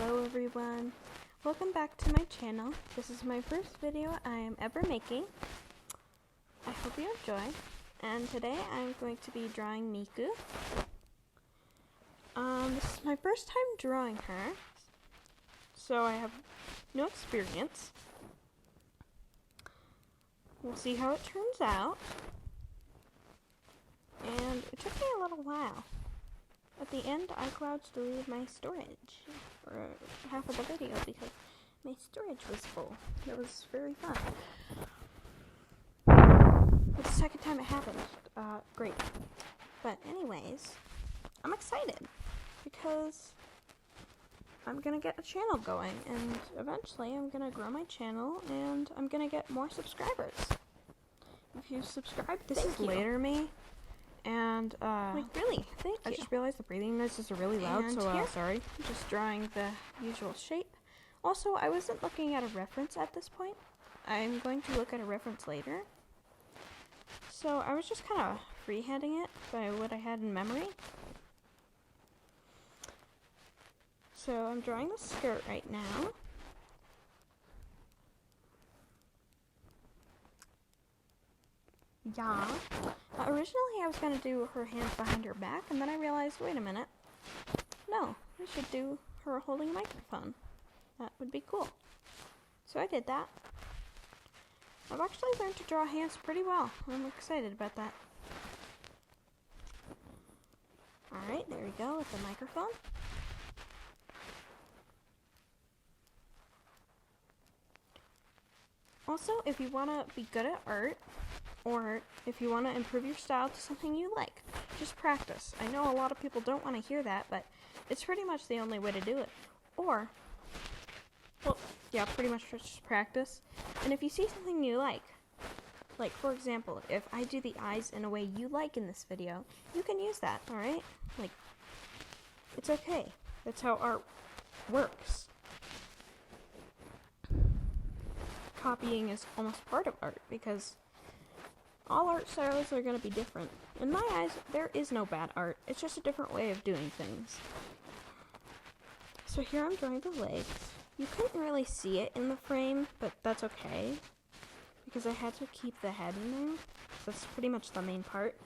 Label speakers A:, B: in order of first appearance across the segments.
A: Hello everyone, welcome back to my channel. This is my first video I am ever making. I hope you enjoy. And today I'm going to be drawing Miku. This is my first time drawing her, so I have no experience. We'll see how it turns out. And it took me a little while. At the end, iCloud deleted my storage for half of the video because my storage was full. It was very fun. It's the second time it happened. Great. But anyways, I'm excited because I'm gonna get a channel going, and eventually I'm gonna grow my channel and I'm gonna get more subscribers. If you subscribe, this is later me. And, like, really, thank you. I just realized the breathing noises are really loud, and so, sorry. I'm just drawing the usual shape. Also, I wasn't looking at a reference at this point. I'm going to look at a reference later. So, I was just kind of freehanding it by what I had in memory. So, I'm drawing the skirt right now. Yeah. Originally, I was going to do her hands behind her back, and then I realized, wait a minute. No, we should do her holding a microphone. That would be cool. So I did that. I've actually learned to draw hands pretty well. I'm excited about that. Alright, there we go with the microphone. Also, if you want to be good at art, or if you want to improve your style to something you like, just practice. I know a lot of people don't want to hear that, but it's pretty much the only way to do it. Or, well, yeah, pretty much just practice. And if you see something you like for example, if I do the eyes in a way you like in this video, you can use that, alright? Like, it's okay. That's how art works. Copying is almost part of art, because all art styles are going to be different. In my eyes, there is no bad art. It's just a different way of doing things. So here I'm drawing the legs. You couldn't really see it in the frame, but that's okay, because I had to keep the head in there. So that's pretty much the main part.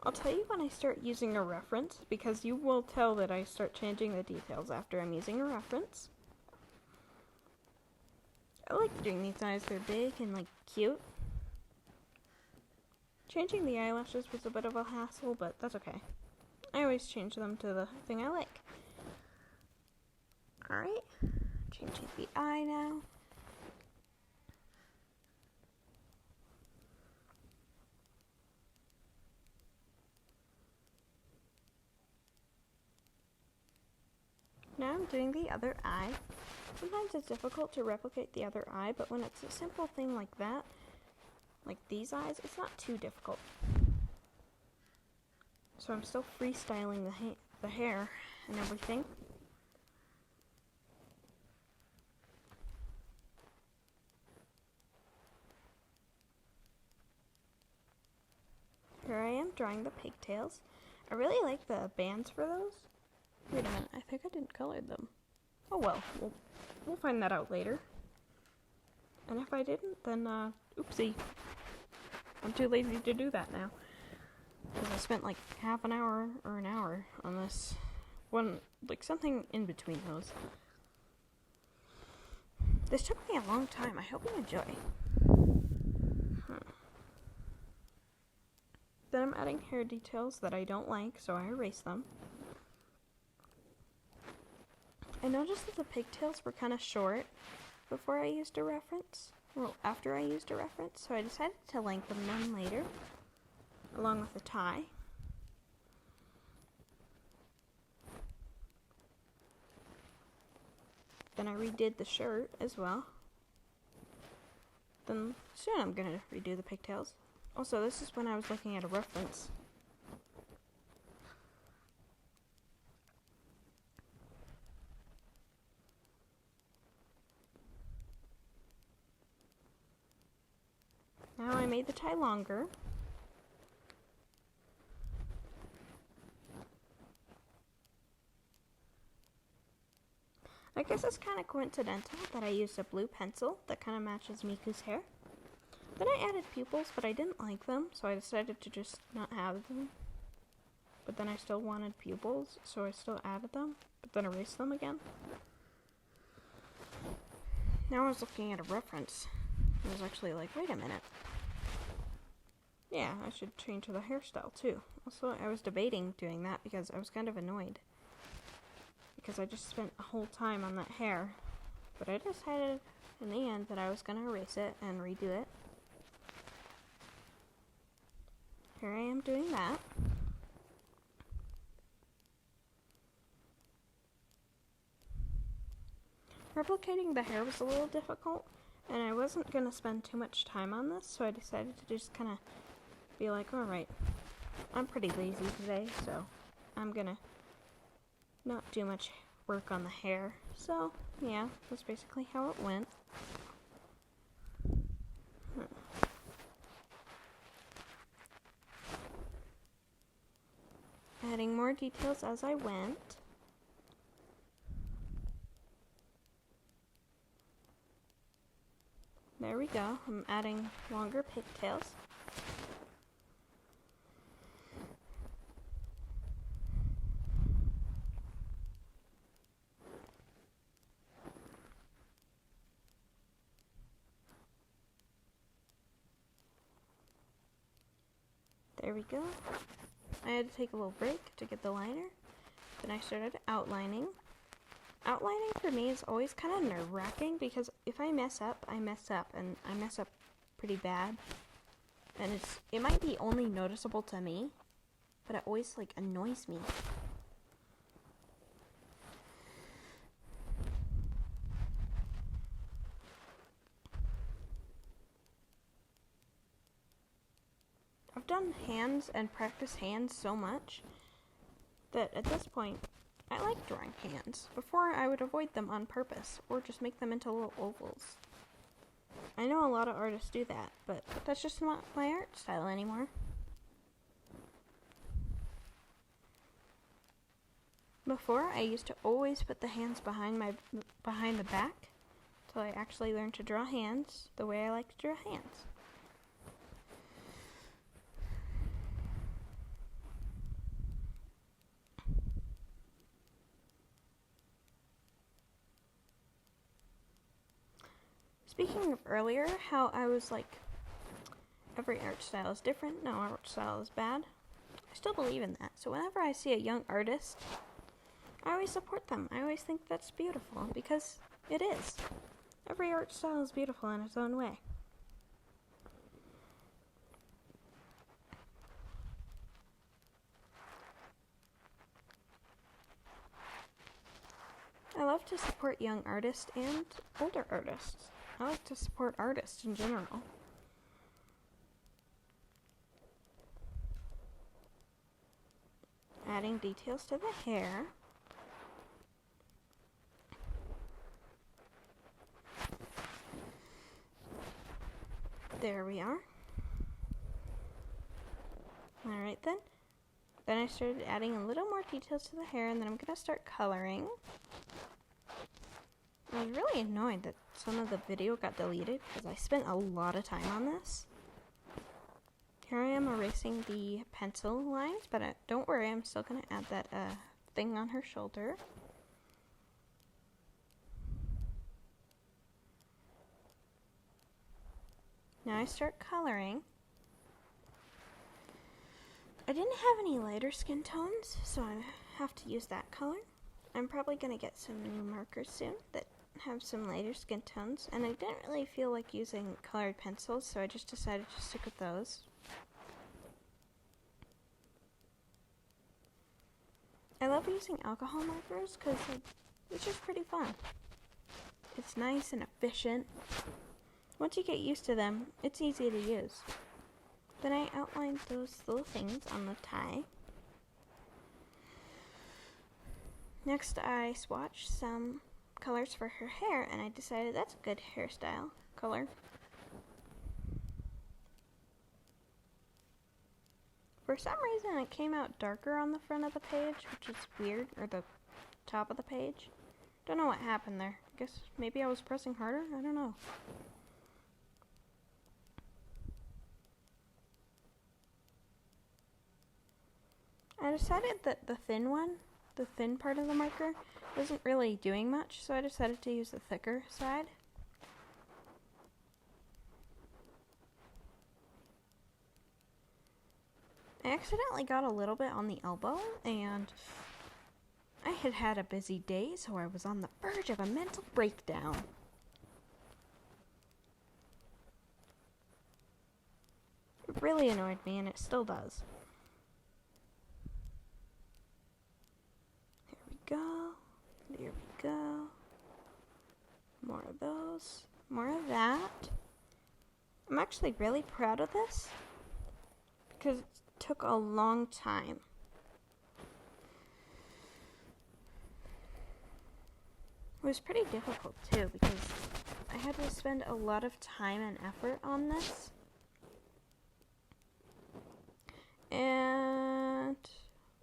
A: I'll tell you when I start using a reference, because you will tell that I start changing the details after I'm using a reference. I like doing these eyes, they're big and like cute. Changing the eyelashes was a bit of a hassle, but that's okay. I always change them to the thing I like. Alright, changing the eye now. Now I'm doing the other eye. Sometimes it's difficult to replicate the other eye, but when it's a simple thing like that, like these eyes, it's not too difficult. So I'm still freestyling the hair and everything. Here I am drawing the pigtails. I really like the bands for those. Wait a minute, I think I didn't color them. Oh well, we'll find that out later. And if I didn't, then, oopsie. I'm too lazy to do that now. Because I spent like half an hour or an hour on this one, like something in between those. This took me a long time. I hope you enjoy. Then I'm adding hair details that I don't like, so I erase them. I noticed that the pigtails were kind of short before I used a reference. Well, after I used a reference, so I decided to lengthen them later, along with the tie. Then I redid the shirt as well. Then soon I'm going to redo the pigtails. Also, this is when I was looking at a reference. Now I made the tie longer. I guess it's kind of coincidental that I used a blue pencil that kind of matches Miku's hair. Then I added pupils, but I didn't like them, so I decided to just not have them. But then I still wanted pupils, so I still added them, but then erased them again. Now I was looking at a reference. I was actually like, wait a minute. Yeah, I should change the hairstyle too. Also, I was debating doing that because I was kind of annoyed. Because I just spent a whole time on that hair. But I decided in the end that I was going to erase it and redo it. Here I am doing that. Replicating the hair was a little difficult, and I wasn't going to spend too much time on this, so I decided to just kind of be like, alright, I'm pretty lazy today, so I'm going to not do much work on the hair. So, yeah, that's basically how it went. Adding more details as I went. There we go. I'm adding longer pigtails. There we go. I had to take a little break to get the liner. Then I started outlining. Outlining for me is always kind of nerve-wracking because if I mess up, I mess up, and I mess up pretty bad. And it might be only noticeable to me, but it always like annoys me. I've done hands and practiced hands so much that at this point, I like drawing hands. Before, I would avoid them on purpose, or just make them into little ovals. I know a lot of artists do that, but that's just not my art style anymore. Before, I used to always put the hands behind the back, till I actually learned to draw hands the way I like to draw hands. Speaking of earlier, how I was like, every art style is different, no art style is bad. I still believe in that. So whenever I see a young artist, I always support them. I always think that's beautiful, because it is. Every art style is beautiful in its own way. I love to support young artists and older artists. I like to support artists in general. Adding details to the hair. There we are. Alright then. Then I started adding a little more details to the hair, and then I'm going to start coloring. I was really annoyed that some of the video got deleted because I spent a lot of time on this. Here I am erasing the pencil lines, but don't worry, I'm still going to add that thing on her shoulder. Now I start coloring. I didn't have any lighter skin tones, so I have to use that color. I'm probably going to get some new markers soon that have some lighter skin tones, and I didn't really feel like using colored pencils, so I just decided to stick with those. I love using alcohol markers because it's just pretty fun. It's nice and efficient. Once you get used to them, it's easy to use. Then I outlined those little things on the tie. Next, I swatched some colors for her hair, and I decided that's a good hairstyle color. For some reason, it came out darker on the front of the page, which is weird, or the top of the page. Don't know what happened there. I guess maybe I was pressing harder? I don't know. I decided that the thin part of the marker, wasn't really doing much, so I decided to use the thicker side. I accidentally got a little bit on the elbow, and I had had a busy day, so I was on the verge of a mental breakdown. It really annoyed me, and it still does. Here we go. There we go. More of those. More of that. I'm actually really proud of this because it took a long time. It was pretty difficult too because I had to spend a lot of time and effort on this. And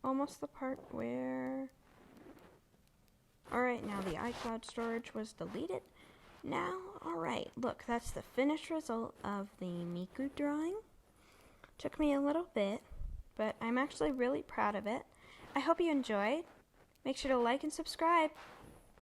A: almost the part where... Alright, now the iCloud storage was deleted. Now, alright, look, that's the finished result of the Miku drawing. Took me a little bit, but I'm actually really proud of it. I hope you enjoyed. Make sure to like and subscribe.